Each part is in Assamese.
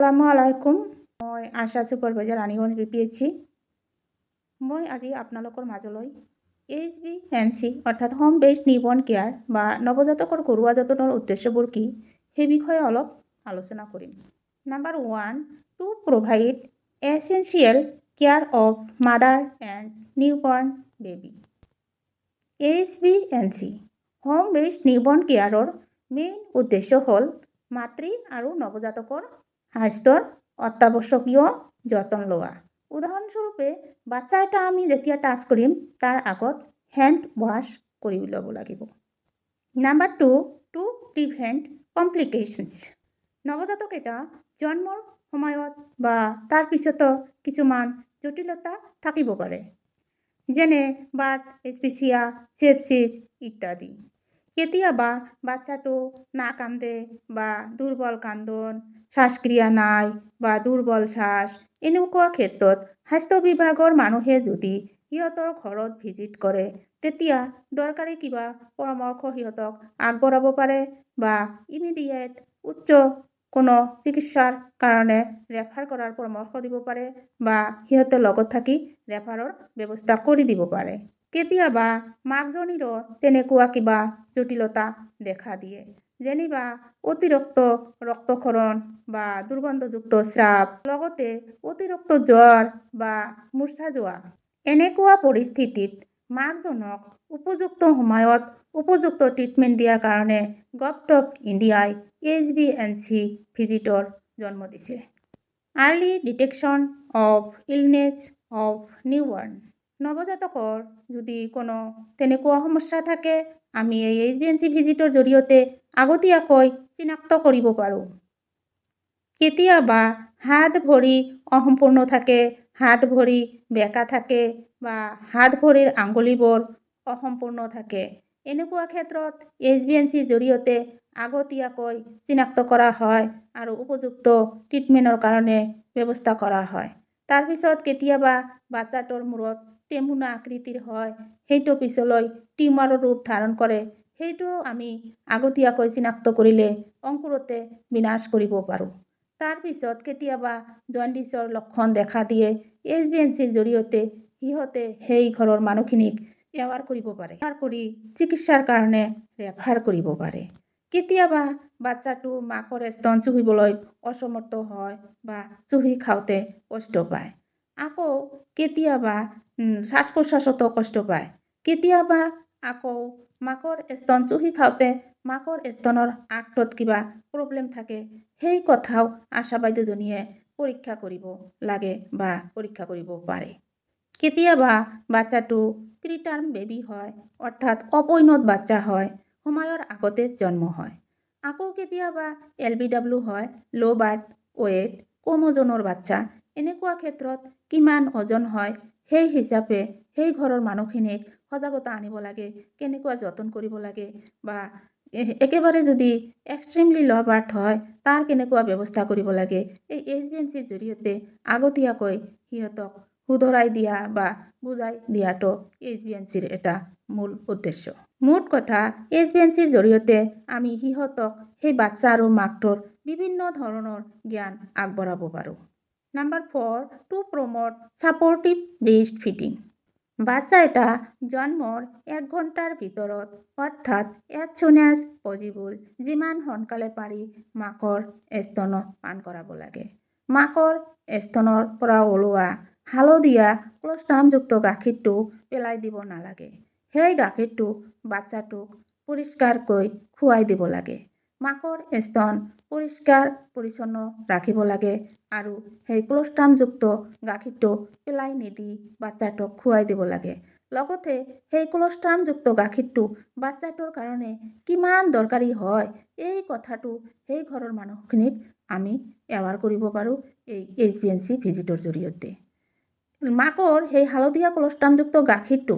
আসসালামু আলাইকুম। মই আশা ছুপাৰভাইজাৰ ৰাণীগঞ্জ BPHC। মই আজি আপোনালোকৰ মাজলৈ HBNC অৰ্থাৎ হোম বেছড নিউবৰ্ণ কেয়াৰ বা নৱজাতকৰ ঘৰুৱা যতনৰ উদ্দেশ্যবোৰ কি সেই বিষয়ে অলপ আলোচনা কৰিম। Number 1, to provide essential care of mother and newborn baby. HBNC home based newborn কেয়াৰৰ মেইন উদ্দেশ্য হ'ল মাতৃ আৰু নৱজাতকৰ স্বাস্থ্যৰ অত্যাৱশ্যকীয় যতন লোৱা। উদাহৰণস্বৰূপে বাচ্চা এটা আমি যেতিয়া টাচ কৰিম তাৰ আগত হেণ্ড ৱাছ কৰি ল'ব লাগিব। Number 2, to prevent complications. নৱজাতক এটা জন্মৰ সময়ত বা তাৰ পিছতো কিছুমান জটিলতা থাকিব পাৰে, যেনে বাৰ্থ এছফিচিয়া, চেপচিছ ইত্যাদি। কেতিয়াবা বাচ্চাটো নাকান্দে বা দুৰ্বল কান্দন, শ্বাসক্ৰিয়া নাই বা দুৰ্বল শ্বাস, এনেকুৱা ক্ষেত্ৰত স্বাস্থ্য বিভাগৰ মানুহে যদি সিহঁতৰ ঘৰত ভিজিট কৰে তেতিয়া দৰকাৰী কিবা পৰামৰ্শ সিহঁতক আগবঢ়াব পাৰে বা ইমিডিয়েট উচ্চ কোনো চিকিৎসাৰ কাৰণে ৰেফাৰ কৰাৰ পৰামৰ্শ দিব পাৰে বা সিহঁতে লগত থাকি ৰেফাৰৰ ব্যৱস্থা কৰি দিব পাৰে। কেতিয়াবা মাকজনীৰো তেনেকুৱা কিবা জটিলতা দেখা দিয়ে, যেনিবা অতিৰিক্ত ৰক্তক্ষৰণ বা দুৰ্গন্ধযুক্ত স্ৰাৱ, লগতে অতিৰিক্ত জ্বৰ বা মূৰ্ছা যোৱা। এনেকুৱা পৰিস্থিতিত মাকজনক উপযুক্ত সময়ত উপযুক্ত ট্ৰিটমেণ্ট দিয়াৰ কাৰণে গভৰ্ণমেণ্ট অফ ইণ্ডিয়াই HBNC ভিজিটৰ জন্ম দিছে। Early detection of illness of newborn. নৱজাতকৰ যদি কোনো তেনেকুৱা সমস্যা থাকে আমি এই HBNC ভিজিটৰ জৰিয়তে আগতীয়াকৈ চিনাক্ত কৰিব পাৰোঁ। কেতিয়াবা হাত ভৰি অসম্পূৰ্ণ থাকে, হাত ভৰি বেঁকা থাকে বা হাত ভৰিৰ আঙুলিবোৰ অসম্পূৰ্ণ থাকে। এনেকুৱা ক্ষেত্ৰত HBNCৰ জৰিয়তে আগতীয়াকৈ চিনাক্ত কৰা হয় আৰু উপযুক্ত ট্ৰিটমেণ্টৰ কাৰণে ব্যৱস্থা কৰা হয়। তাৰপিছত কেতিয়াবা বাচ্চাটোৰ মূৰত টেমুনা আকৃতিৰ হয়, সেইটো পিছলৈ টিউমাৰৰ ৰূপ ধাৰণ কৰে, সেইটো আমি আগতীয়াকৈ চিনাক্ত কৰিলে অংকুৰতে বিনাশ কৰিব পাৰোঁ। তাৰপিছত কেতিয়াবা জণ্ডিছৰ লক্ষণ দেখা দিয়ে, HBNCৰ জৰিয়তে সিহঁতে সেই ঘৰৰ মানুহখিনিক এৱাৰ কৰিব পাৰে, এৱাৰ কৰি চিকিৎসাৰ কাৰণে ৰেফাৰ কৰিব পাৰে। কেতিয়াবা বাচ্চাটো মাকৰ স্তন চুহিবলৈ অসমৰ্থ হয় বা চুহি খাওঁতে কষ্ট পায়। আকৌ কেতিয়াবা শ্বাস প্ৰশ্বাসতো কষ্ট পায়। কেতিয়াবা আকৌ মাকৰ স্তন চুহি খাওঁতে মাকৰ স্তনৰ আগটোত কিবা প্ৰব্লেম থাকে, সেই কথাও আশা বাইদেউজনীয়ে পৰীক্ষা কৰিব লাগে বা পৰীক্ষা কৰিব পাৰে। কেতিয়াবা বাচ্চাটো প্ৰিটাৰ্ম বেবী হয়, অৰ্থাৎ অপৰিণত বাচ্চা হয়, সময়ৰ আগতে জন্ম হয়। আকৌ কেতিয়াবা LBW হয়, ল' বাৰ্থ ৱেইট, কম ওজনৰ বাচ্চা। এনেকুৱা ক্ষেত্ৰত কিমান ওজন হয় সেই হিচাপে সেই ঘৰৰ মানুহখিনিক সজাগতা আনিব লাগে, কেনেকুৱা যতন কৰিব লাগে বা একেবাৰে যদি এক্সট্ৰিমলি ল' বাৰ্থ হয় তাৰ কেনেকুৱা ব্যৱস্থা কৰিব লাগে। এই HBNCৰ জৰিয়তে আগতীয়াকৈ সিহঁতক শুধৰাই দিয়া বা বুজাই দিয়াটো HBNCৰ এটা মূল উদ্দেশ্য। মুঠ কথা HBNCৰ জৰিয়তে আমি সিহঁতক সেই বাচ্চা আৰু মাকটোৰ বিভিন্ন ধৰণৰ জ্ঞান আগবঢ়াব পাৰোঁ। Number 4, to promote supportive breast feeding. বাচ্চা এটা জন্মৰ 1 ঘণ্টাৰ ভিতৰত অৰ্থাৎ as soon as possible যিমান সোনকালে পাৰি মাকৰ স্তন পান কৰাব লাগে। মাকৰ স্তনৰ পৰা ওলোৱা হালধীয়া কলস্ট্ৰামযুক্ত গাখীৰটো পেলাই দিব নালাগে। সেই গাখীৰটো বাচ্চাটোক পৰিষ্কাৰকৈ খুৱাই দিব লাগে। মাকৰ স্তন পৰিষ্কাৰ পৰিচ্ছন্ন ৰাখিব লাগে আৰু সেই কলস্ট্ৰামযুক্ত গাখীৰটো পেলাই নিদি বাচ্চাটোক খুৱাই দিব লাগে। লগতে সেই কলস্ট্ৰামযুক্ত গাখীৰটো বাচ্চাটোৰ কাৰণে কিমান দৰকাৰী হয় এই কথাটো সেই ঘৰৰ মানুহখিনিক আমি এৱাৰ কৰিব পাৰোঁ এই HBNC ভিজিটৰ জৰিয়তে। মাকৰ সেই হালধীয়া কলস্ট্ৰামযুক্ত গাখীৰটো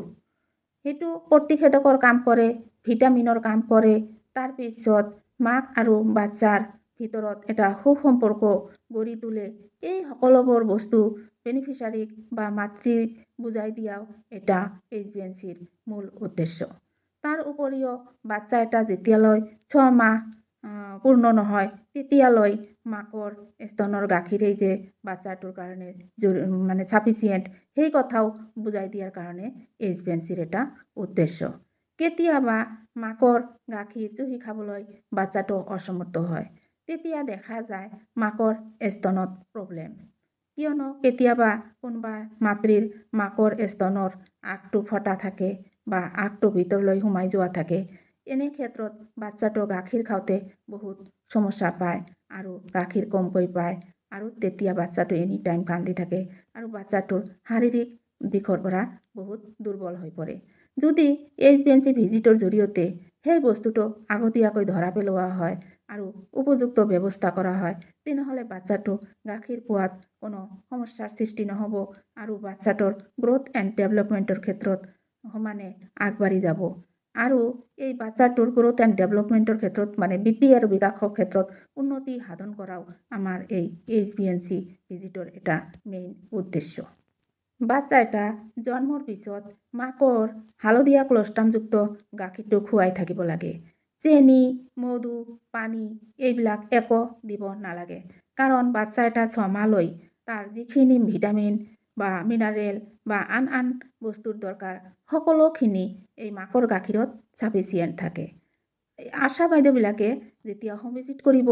সেইটো প্ৰতিষেধকৰ কাম কৰে, ভিটামিনৰ কাম কৰে। তাৰপিছত মাক আৰু বাচ্চাৰ ভিতৰত এটা সুসম্পৰ্ক গঢ়ি তোলে। এই সকলোবোৰ বস্তু বেনিফিচাৰীক বা মাতৃক বুজাই দিয়াও এটা HBNCৰ মূল উদ্দেশ্য। তাৰ উপৰিও বাচ্চা এটা যেতিয়ালৈ 6 মাহ পূৰ্ণ নহয় তেতিয়ালৈ মাকৰ স্তনৰ গাখীৰেই যে বাচ্চাটোৰ কাৰণে মানে চাফিচিয়েণ্ট সেই কথাও বুজাই দিয়াৰ কাৰণে HBNCৰ এটা উদ্দেশ্য। কেতিয়াবা মাকৰ গাখীৰ চুহি খাবলৈ বাচ্চাটো অসমৰ্থ হয়, তেতিয়া দেখা যায় মাকৰ স্তনত প্ৰব্লেম, কিয়নো কেতিয়াবা কোনোবা মাতৃৰ মাকৰ স্তনৰ আগটো ফটা থাকে বা আগটো ভিতৰলৈ সোমাই যোৱা থাকে। এনে ক্ষেত্ৰত বাচ্চাটো গাখীৰ খাওঁতে বহুত সমস্যা পায় আৰু গাখীৰ কমকৈ পায় আৰু তেতিয়া বাচ্চাটো এনি টাইম কান্দি থাকে আৰু বাচ্চাটোৰ শাৰীৰিক দিশৰ পৰা বহুত দুৰ্বল হৈ পৰে। যদি HBNC ভিজিটৰ জৰিয়তে সেই বস্তুটো আগতীয়াকৈ ধৰা পেলোৱা হয় আৰু উপযুক্ত ব্যৱস্থা কৰা হয়, তেনেহ'লে বাচ্চাটো গাখীৰ পোৱাত কোনো সমস্যাৰ সৃষ্টি নহ'ব আৰু বাচ্চাটোৰ গ্ৰ'থ এণ্ড ডেভেলপমেণ্টৰ ক্ষেত্ৰত সমানে আগবাঢ়ি যাব আৰু এই বাচ্চাটোৰ গ্ৰ'থ এণ্ড ডেভেলপমেণ্টৰ ক্ষেত্ৰত মানে বৃদ্ধি আৰু বিকাশৰ ক্ষেত্ৰত উন্নতি সাধন কৰাও আমাৰ এই HBNC ভিজিটৰ এটা মেইন উদ্দেশ্য। বাচ্চা এটা জন্মৰ পিছত মাকৰ হালধীয়া কলষ্ট্ৰামযুক্ত গাখীৰটো খুৱাই থাকিব লাগে। চেনি, মধু, পানী এইবিলাক একো দিব নালাগে, কাৰণ বাচ্চা এটা 6 মাহলৈ তাৰ যিখিনি ভিটামিন বা মিনাৰেল বা আন বস্তুৰ দৰকাৰ সকলোখিনি এই মাকৰ গাখীৰত চাফিচিয়েণ্ট থাকে। আশা বাইদেউবিলাকে যেতিয়া হোম ভিজিট কৰিব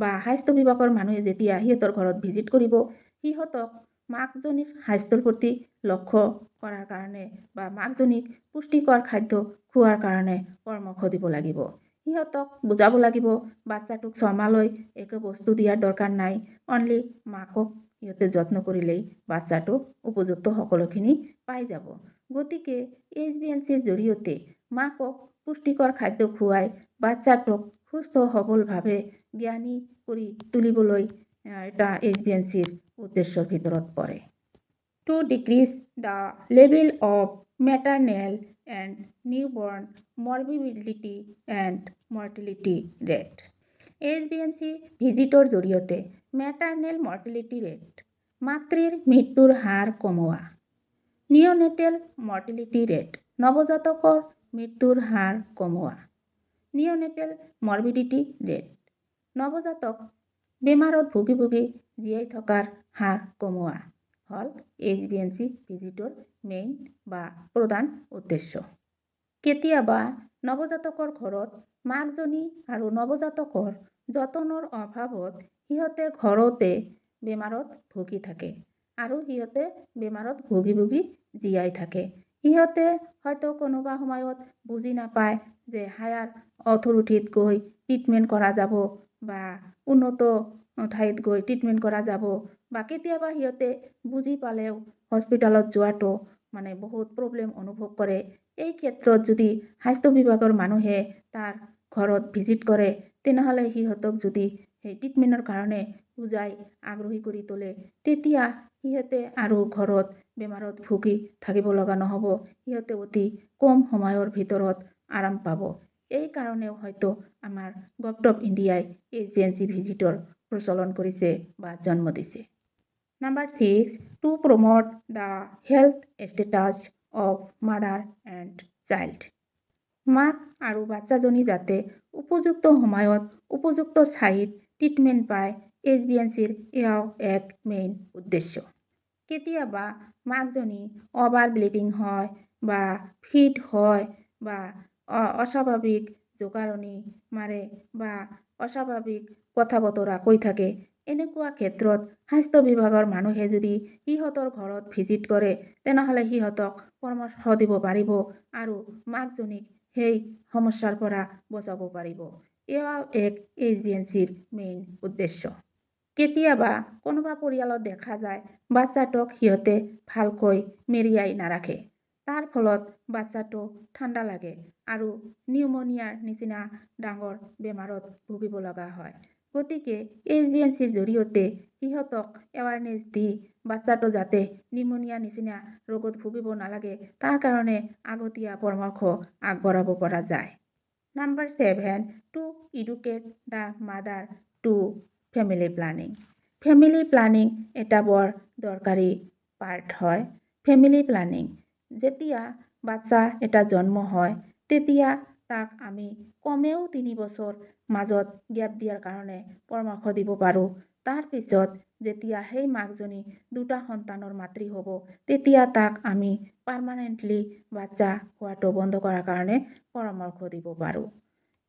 বা স্বাস্থ্য বিভাগৰ মানুহে যেতিয়া সিহঁতৰ ঘৰত ভিজিট কৰিব, সিহঁতক মাকজনীৰ স্বাস্থ্যৰ প্ৰতি লক্ষ্য কৰাৰ কাৰণে বা মাকজনীক পুষ্টিকৰ খাদ্য খোৱাৰ কাৰণে পৰামৰ্শ দিব লাগিব। সিহঁতক বুজাব লাগিব বাচ্চাটোক 6 মাহলৈ একো বস্তু দিয়াৰ দৰকাৰ নাই, অনলি মাকক সিহঁতে যত্ন কৰিলেই বাচ্চাটো উপযুক্ত সকলোখিনি পাই যাব। গতিকে HBNCৰ জৰিয়তে মাকক পুষ্টিকৰ খাদ্য খুৱাই বাচ্চাটোক সুস্থ সবলভাৱে জ্ঞানী কৰি তুলিবলৈ এটা HBNCৰ উদ্দেশ্যৰ ভিতৰত পৰে। To decrease the level of maternal and newborn morbidity and mortality rate. HBNC visitor জৰিয়তে মেটাৰনেল মৰ্টেলিটি ৰেট মাতৃৰ মৃত্যুৰ হাৰ কমোৱা, নিঅ'নেটেল মৰ্টেলিটি ৰেট নৱজাতকৰ মৃত্যুৰ হাৰ কমোৱা, নিঅ'নেটেল মৰ্বিডিটি ৰেট নৱজাতক বেমাৰত ভুগি জীয়াই থকাৰ হাৰ কমোৱা হ'ল HBNC ভিজিটৰ মেইন বা প্ৰধান উদ্দেশ্য। কেতিয়াবা নৱজাতকৰ ঘৰত মাকজনী আৰু নৱজাতকৰ যতনৰ অভাৱত সিহঁতে ঘৰতে বেমাৰত ভুগি থাকে আৰু সিহঁতে বেমাৰত ভুগি জীয়াই থাকে। সিহঁতে হয়তো কোনোবা সময়ত বুজি নাপায় যে হায়াৰ অথৰিটিত গৈ ট্ৰিটমেণ্ট কৰা যাব বা উন্নত ঠাইত গৈ ট্ৰিটমেণ্ট কৰা যাব বা কেতিয়াবা সিহঁতে বুজি পালেও হস্পিটেলত যোৱাটো মানে বহুত প্ৰব্লেম অনুভৱ কৰে। এই ক্ষেত্ৰত যদি স্বাস্থ্য বিভাগৰ মানুহে তাৰ ঘৰত ভিজিট কৰে, তেনেহ'লে সিহঁতক যদি সেই ট্ৰিটমেণ্টৰ কাৰণে বুজাই আগ্ৰহী কৰি তোলে, তেতিয়া সিহঁতে আৰু ঘৰত বেমাৰত ভুগি থাকিব লগা নহ'ব, সিহঁতে অতি কম সময়ৰ ভিতৰত আৰাম পাব। এই কাৰণেও হয়তো আমাৰ গভৰ্ণমেণ্ট অফ ইণ্ডিয়াই HBNC ভিজিটৰ প্ৰচলন কৰিছে বা জন্ম দিছে। Number 6, to promote the health status of mother and child. মাক আৰু বাচ্চাজনী যাতে উপযুক্ত সময়ত উপযুক্ত ঠাইত ট্ৰিটমেণ্ট পায়, HBNCৰ এয়াও এক মেইন উদ্দেশ্য। কেতিয়াবা মাকজনী অভাৰ ব্লিডিং হয় বা ফিট হয় বা অস্বাভাৱিক জোকাৰণি মাৰে বা অস্বাভাৱিক কথা বতৰা কৈ থাকে। এনেকুৱা ক্ষেত্ৰত স্বাস্থ্য বিভাগৰ মানুহে যদি সিহঁতৰ ঘৰত ভিজিট কৰে, তেনেহ'লে সিহঁতক পৰামৰ্শ দিব পাৰিব আৰু মাকজনীক সেই সমস্যাৰ পৰা বচাব পাৰিব। এয়াও এক HBNCৰ মেইন উদ্দেশ্য। কেতিয়াবা কোনোবা পৰিয়ালত দেখা যায় বাচ্চাটোক সিহঁতে ভালকৈ মেৰিয়াই নাৰাখে, তাৰ ফলত বাচ্চাটো ঠাণ্ডা লাগে আৰু নিউমনিয়াৰ নিচিনা ডাঙৰ বেমাৰত ভুগিব লগা হয়। গতিকে HBNCৰ জৰিয়তে সিহঁতক এৱাৰনেছ দি বাচ্চাটো যাতে নিউমনিয়া নিচিনা ৰোগত ভুগিব নালাগে, তাৰ কাৰণে আগতীয়া পৰামৰ্শ আগবঢ়াব পৰা যায়। Number 7, to educate the mother to family planning. Family planning এটা বৰ দৰকাৰী পাৰ্ট হয়। ফেমিলি প্লানিং যেতিয়া বাচ্চা এটা জন্ম হয়, তেতিয়া তাক আমি কমেও 3 বছৰ মাজত গেপ দিয়াৰ কাৰণে পৰামৰ্শ দিব পাৰোঁ। তাৰপিছত যেতিয়া সেই মাকজনী 2টা সন্তানৰ মাতৃ হ'ব তেতিয়া তাক আমি পাৰ্মানেণ্টলি বাচ্চা হোৱাটো বন্ধ কৰাৰ কাৰণে পৰামৰ্শ দিব পাৰোঁ।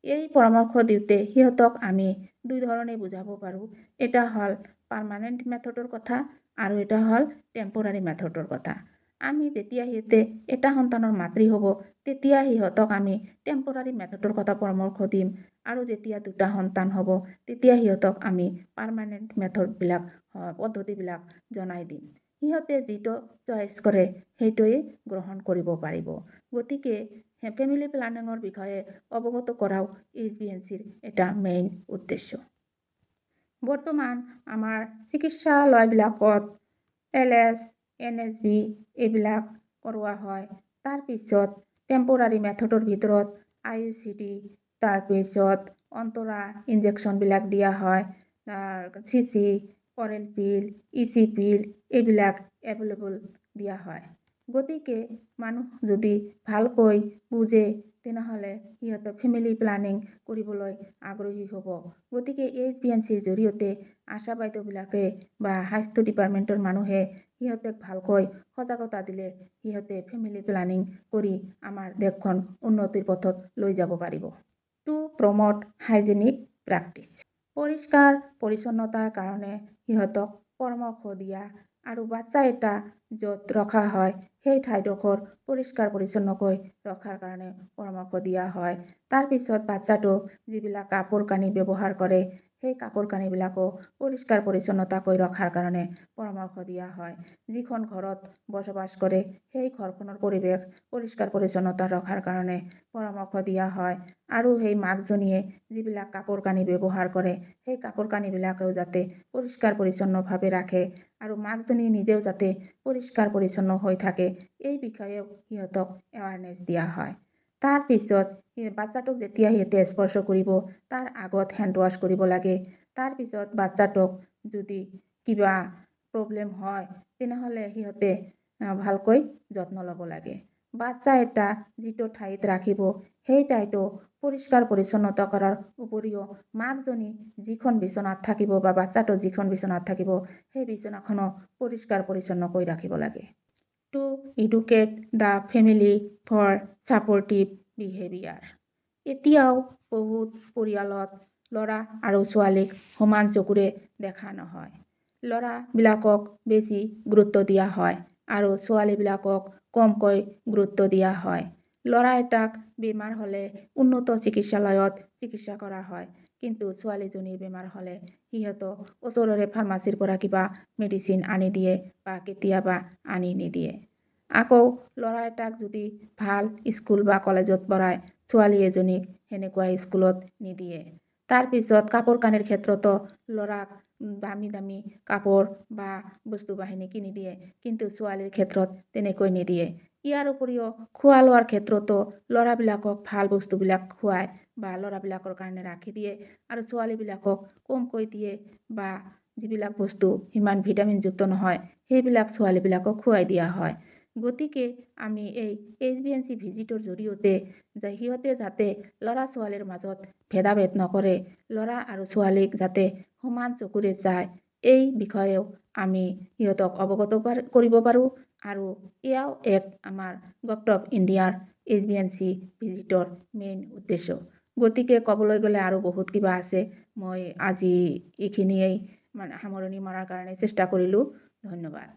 এই পৰামৰ্শ দিওঁতে সিহঁতক আমি 2 ধৰণে বুজাব পাৰোঁ। এটা হ'ল পাৰ্মানেণ্ট মেথডৰ কথা আৰু এটা হ'ল টেম্পৰাৰী মেথডৰ কথা। আমি যেতিয়া সিহঁতে এটা সন্তানৰ মাতৃ হ'ব তেতিয়া সিহঁতক আমি টেম্পৰাৰী মেথডৰ কথা পৰামৰ্শ দিম আৰু যেতিয়া 2টা সন্তান হ'ব তেতিয়া সিহঁতক আমি পাৰ্মানেণ্ট মেথডবিলাক পদ্ধতিবিলাক জনাই দিম। সিহঁতে যিটো চইচ কৰে সেইটোৱে গ্ৰহণ কৰিব পাৰিব। গতিকে ফেমিলি প্লানিঙৰ বিষয়ে অৱগত কৰাও HBNCৰ এটা মেইন উদ্দেশ্য। বৰ্তমান আমাৰ চিকিৎসালয়বিলাকত LS, NSB এইবিলাক কৰোৱা হয়। তাৰপিছত টেম্পৰাৰী মেথডৰ ভিতৰত IUCD, তাৰপিছত অন্তৰা ইনজেকশ্যনবিলাক দিয়া হয়, CC, oral pill, EC pill এইবিলাক এভেইলেবল দিয়া হয়। গতিকে মানুহ যদি ভালকৈ বুজে তেনেহ'লে সিহঁতে ফেমিলি প্লানিং কৰিবলৈ আগ্ৰহী হ'ব। গতিকে HBNCৰ জৰিয়তে আশা বাইদেউবিলাকে বা স্বাস্থ্য ডিপাৰ্টমেণ্টৰ মানুহে সিহঁতক ভালকৈ সজাগতা দিলে সিহঁতে ফেমিলি প্লানিং কৰি আমাৰ দেশখন উন্নতিৰ পথত লৈ যাব পাৰিব। To promote hygienic practice. পৰিষ্কাৰ পৰিচ্ছন্নতাৰ কাৰণে সিহঁতক পৰামৰ্শ দিয়া আৰু বাচ্চা এটা য'ত ৰখা হয় সেই ঠাইডোখৰ পৰিষ্কাৰ পৰিচ্ছন্নকৈ ৰখাৰ কাৰণে পৰামৰ্শ দিয়া হয়। তাৰপিছত বাচ্চাটো যিবিলাক কাপোৰ কানি ব্যৱহাৰ কৰে সেই কাপোৰ কানিবিলাকো পৰিষ্কাৰ পৰিচ্ছন্নতাকৈ ৰখাৰ কাৰণে পৰামৰ্শ দিয়া হয়। যিখন ঘৰত বসবাস কৰে সেই ঘৰখনৰ পৰিৱেশ পৰিষ্কাৰ পৰিচ্ছন্নতা ৰখাৰ কাৰণে পৰামৰ্শ দিয়া হয় আৰু সেই মাকজনীয়ে যিবিলাক কাপোৰ কানি ব্যৱহাৰ কৰে সেই কাপোৰ কানিবিলাকেও যাতে পৰিষ্কাৰ পৰিচ্ছন্নভাৱে ৰাখে আৰু মাকজনী নিজেও যাতে পৰিষ্কাৰ পৰিচ্ছন্ন হৈ থাকে এই বিষয়েও সিহঁতক এৱাৰনেছ দিয়া হয়। তাৰপিছত বাচ্চাটোক যেতিয়া সিহঁতে স্পৰ্শ কৰিব তাৰ আগত হেণ্ড ৱাছ কৰিব লাগে। তাৰপিছত বাচ্চাটোক যদি কিবা প্ৰব্লেম হয় তেনেহ'লে সিহঁতে ভালকৈ যত্ন ল'ব লাগে। বাচ্চা এটা যিটো ঠাইত ৰাখিব সেই ঠাইটো পৰিষ্কাৰ পৰিচ্ছন্নতা কৰাৰ উপৰিও মাকজনী যিখন বিচনাত থাকিব বা বাচ্চাটো যিখন বিচনাত থাকিব সেই বিচনাখনো পৰিষ্কাৰ পৰিচ্ছন্নকৈ ৰাখিব লাগে। To educate the family for supportive behaviour. এতিয়াও বহুত পৰিয়ালত ল'ৰা আৰু ছোৱালীক সমান চকুৰে দেখা নহয়। ল'ৰাবিলাকক বেছি গুৰুত্ব দিয়া হয় আৰু ছোৱালীবিলাকক কমকৈ গুৰুত্ব দিয়া হয়। ল'ৰা এটাক বেমাৰ হ'লে উন্নত চিকিৎসালয়ত চিকিৎসা কৰা হয়, কিন্তু ছোৱালীজনীৰ বেমাৰ হ'লে সিহঁতক ওচৰৰে ফাৰ্মাচীৰ পৰা কিবা মেডিচিন আনি দিয়ে বা কেতিয়াবা আনি নিদিয়ে। আকৌ ল'ৰা এটাক যদি ভাল স্কুল বা কলেজত পঢ়ায় ছোৱালী এজনীক সেনেকুৱা স্কুলত নিদিয়ে। তাৰপিছত কাপোৰ কানিৰ ক্ষেত্ৰতো ল'ৰাক দামী দামী কাপোৰ বা বস্তু বাহিনী কিনি দিয়ে, কিন্তু ছোৱালীৰ ক্ষেত্ৰত তেনেকৈ নিদিয়ে। ইয়াৰ উপৰিও খোৱা লোৱাৰ ক্ষেত্ৰতো ল'ৰাবিলাকক ভাল বস্তুবিলাক খুৱায় বা ল'ৰাবিলাকৰ কাৰণে ৰাখি দিয়ে আৰু ছোৱালীবিলাকক কমকৈ দিয়ে বা যিবিলাক বস্তু সিমান ভিটামিনযুক্ত নহয় সেইবিলাক ছোৱালীবিলাকক খুৱাই দিয়া হয়। গতিকে আমি এই HBNC ভিজিটৰ জৰিয়তে সিহঁতে যাতে ল'ৰা ছোৱালীৰ মাজত ভেদাভেদ নকৰে, ল'ৰা আৰু ছোৱালীক যাতে সমান চকুৰে চায় এই বিষয়েও আমি সিহঁতক অৱগত কৰিব পাৰোঁ আৰু এয়াও এক আমাৰ গভৰ্ণমেণ্ট অফ ইণ্ডিয়াৰ HBNC ভিজিটৰ মেইন উদ্দেশ্য। গতিকে ক'বলৈ গ'লে আৰু বহুত কিবা আছে, মই আজি এইখিনিয়েই সামৰণি মৰাৰ কাৰণে চেষ্টা কৰিলোঁ। ধন্যবাদ।